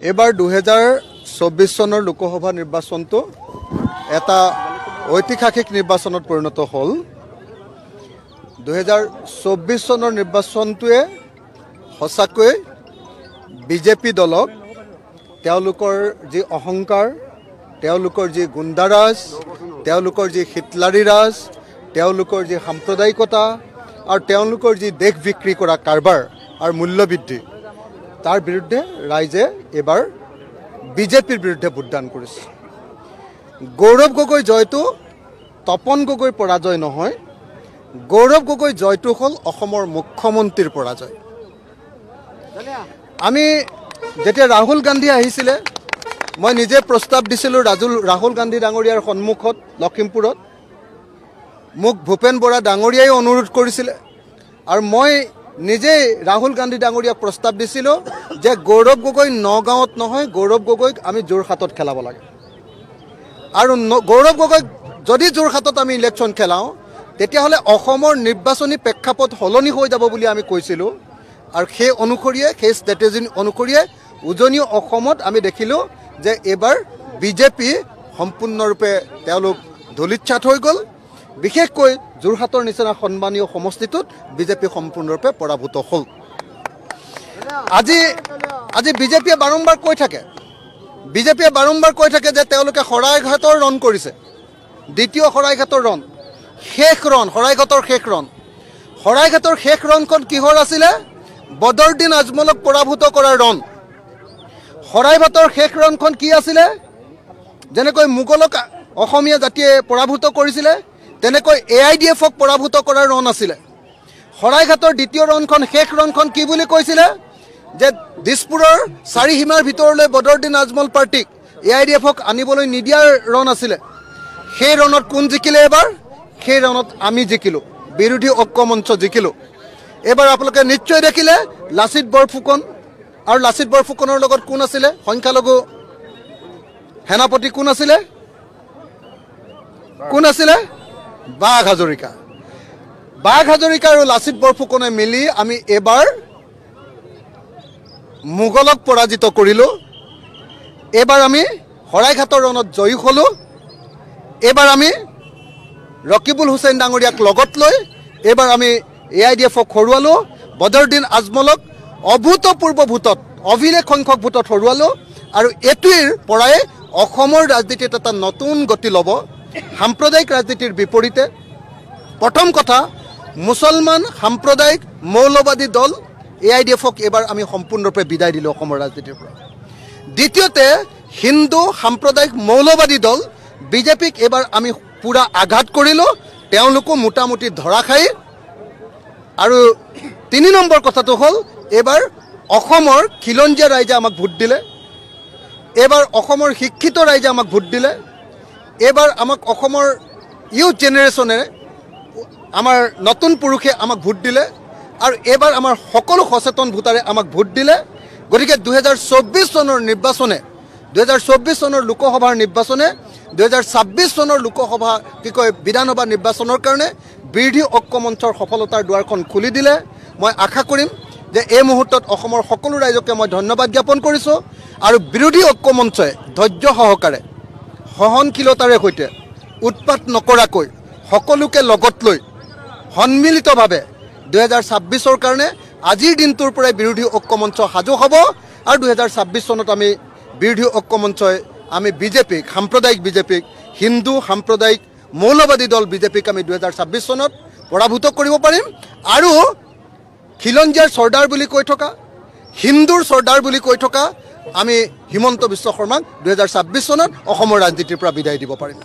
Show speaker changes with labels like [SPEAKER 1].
[SPEAKER 1] এবাৰ 2024 চনৰ লোকসভা নিৰ্বাচনটো এটা ঐতিহাসিক নিৰ্বাচনত পৰিণত হ'ল। 2024 চনৰ নিৰ্বাচনটোৱে সঁচাকৈ বিজেপি দলক তেওঁলোকৰ যি অহংকাৰ, তেওঁলোকৰ যি গুণ্ডাৰাজ, তেওঁলোকৰ যি হিটলাৰী ৰাজ, তেওঁলোকৰ যি সাম্প্ৰদায়িকতা আৰু তেওঁলোকৰ যি দেশ বিক্ৰী কৰা কাৰবাৰ আৰু মূল্যবৃদ্ধি, তাৰ বিৰুদ্ধে ৰাইজে এবাৰ বিজেপিৰ বিৰুদ্ধে ভোটদান কৰিছে। গৌৰৱ গগৈ জয়টো তপন গগৈৰ পৰাজয় নহয়, গৌৰৱ গগৈ জয়টো হ'ল অসমৰ মুখ্যমন্ত্ৰীৰ পৰাজয়। আমি যেতিয়া ৰাহুল গান্ধী আহিছিলে, মই নিজে প্ৰস্তাৱ দিছিলোঁ ৰাহুল গান্ধী ডাঙৰীয়াৰ সন্মুখত লখিমপুৰত। মোক ভূপেন বৰা ডাঙৰীয়াই অনুৰোধ কৰিছিলে আৰু মই নিজেই ৰাহুল গান্ধী ডাঙৰীয়াক প্ৰস্তাৱ দিছিলোঁ যে গৌৰৱ গগৈ নগাঁৱত নহয়, গৌৰৱ গগৈক আমি যোৰহাটত খেলাব লাগে। আৰু গৌৰৱ গগৈক যদি যোৰহাটত আমি ইলেকশ্যন খেলাওঁ তেতিয়াহ'লে অসমৰ নিৰ্বাচনী প্ৰেক্ষাপট সলনি হৈ যাব বুলি আমি কৈছিলোঁ। আৰু সেই অনুসৰিয়ে, সেই ষ্ট্ৰেটেজি অনুসৰিয়ে উজনি অসমত আমি দেখিলোঁ যে এইবাৰ বিজেপি সম্পূৰ্ণৰূপে তেওঁলোক ধূলিচ্ছাত হৈ গ'ল। বিশেষকৈ যোৰহাটৰ নিচিনা সন্মানীয় সমষ্টিটোত বিজেপি সম্পূৰ্ণৰূপে পৰাভূত হ'ল। আজি বিজেপিয়ে বাৰম্বাৰ কৈ থাকে যে তেওঁলোকে শৰাইঘাটৰ ৰণ কৰিছে, দ্বিতীয় শৰাইঘাটৰ ৰণ, শৰাইঘাটৰ শেষ ৰণখন কিহৰ আছিলে? বদৰুদ্দিন আজমলক পৰাভূত কৰাৰ ৰণ। শৰাইঘাটৰ শেষ ৰণখন কি আছিলে? যেনেকৈ মোগলক অসমীয়া জাতিয়ে পৰাভূত কৰিছিলে, তেনেকৈ AIDFক পৰাভূত কৰাৰ ৰণ আছিলে। শৰাইঘাটৰ দ্বিতীয় ৰণখন, শেষ ৰণখন কি বুলি কৈছিলে? যে দিছপুৰৰ চাৰিসীমাৰ ভিতৰলৈ বদৰুদ্দিন আজমল পাৰ্টিক AIDFক আনিবলৈ নিদিয়াৰ ৰণ আছিলে। সেই ৰণত কোন জিকিলে এবাৰ? সেই ৰণত আমি জিকিলোঁ, বিৰোধী ঐক্য মঞ্চ জিকিলোঁ। এইবাৰ আপোনালোকে নিশ্চয় দেখিলে লাচিত বৰফুকন, আৰু লাচিত বৰফুকনৰ লগত কোন আছিলে? সংখ্যালঘু সেনাপতি কোন আছিলে? বাঘ হাজৰিকা আৰু লাচিত বৰফুকনে মিলি আমি এইবাৰ মোগলক পৰাজিত কৰিলোঁ। এইবাৰ আমি শৰাইঘাটৰ ৰণত জয়ী হ'লোঁ। এইবাৰ আমি ৰকিবুল হুছেইন ডাঙৰীয়াক লগত লৈ এইবাৰ আমি AIDFক হৰুৱালোঁ। বদৰুদ্দিন আজমলক অভূতপূৰ্ব ভোটত, অভিলেখ সংখ্যক ভোটত হৰুৱালোঁ। আৰু এইটোৰ পৰাই অসমৰ ৰাজনীতিত এটা নতুন গতি ল'ব, সাম্প্ৰদায়িক ৰাজনীতিৰ বিপৰীতে। প্ৰথম কথা, মুছলমান সাম্প্ৰদায়িক মৌলবাদী দল AIDFক এইবাৰ আমি সম্পূৰ্ণৰূপে বিদায় দিলোঁ অসমৰ ৰাজনীতিৰ পৰা। দ্বিতীয়তে, হিন্দু সাম্প্ৰদায়িক মৌলবাদী দল বিজেপিক এইবাৰ আমি পূৰা আঘাত কৰিলোঁ, তেওঁলোকো মোটামুটি ধৰাশায়ী। আৰু 3 নম্বৰ কথাটো হ'ল, এইবাৰ অসমৰ খিলঞ্জীয়া ৰাইজে আমাক ভোট দিলে, এইবাৰ অসমৰ শিক্ষিত ৰাইজে আমাক ভোট দিলে, এইবাৰ আমাক অসমৰ ইউথ জেনেৰেশ্যনে, আমাৰ নতুন পুৰুষে আমাক ভোট দিলে, আৰু এইবাৰ আমাৰ সকলো সচেতন ভোটাৰে আমাক ভোট দিলে। গতিকে 2024 চনৰ নিৰ্বাচনে, 2024 চনৰ লোকসভাৰ নিৰ্বাচনে 2026 চনৰ বিধানসভা নিৰ্বাচনৰ কাৰণে বিৰোধী ঐক্য মঞ্চৰ সফলতাৰ দুৱাৰখন খুলি দিলে। মই আশা কৰিম যে এই মুহূৰ্তত অসমৰ সকলো ৰাইজকে মই ধন্যবাদ জ্ঞাপন কৰিছোঁ। আৰু বিৰোধী ঐক্য মঞ্চই ধৈৰ্য সহকাৰে, সহনশীলতাৰে সৈতে, উৎপাত নকৰাকৈ, সকলোকে লগত লৈ সন্মিলিতভাৱে 2026ৰ কাৰণে আজিৰ দিনটোৰ পৰাই বিৰোধী ঐক্য মঞ্চ সাজু হ'ব। আৰু 2026 চনত আমি বিৰোধী ঐক্য মঞ্চই আমি বিজেপিক, সাম্প্ৰদায়িক বিজেপিক, হিন্দু সাম্প্ৰদায়িক মৌলবাদী দল বিজেপিক আমি 2026 চনত পৰাভূত কৰিব পাৰিম। আৰু খিলঞ্জীয়াৰ চৰ্দাৰ বুলি কৈ থকা, হিন্দুৰ চৰ্দাৰ বুলি কৈ থকা আমি হিমন্ত বিশ্ব শৰ্মাক 2026 চনত অসমৰ ৰাজনীতিৰ পৰা বিদায় দিব পাৰিম।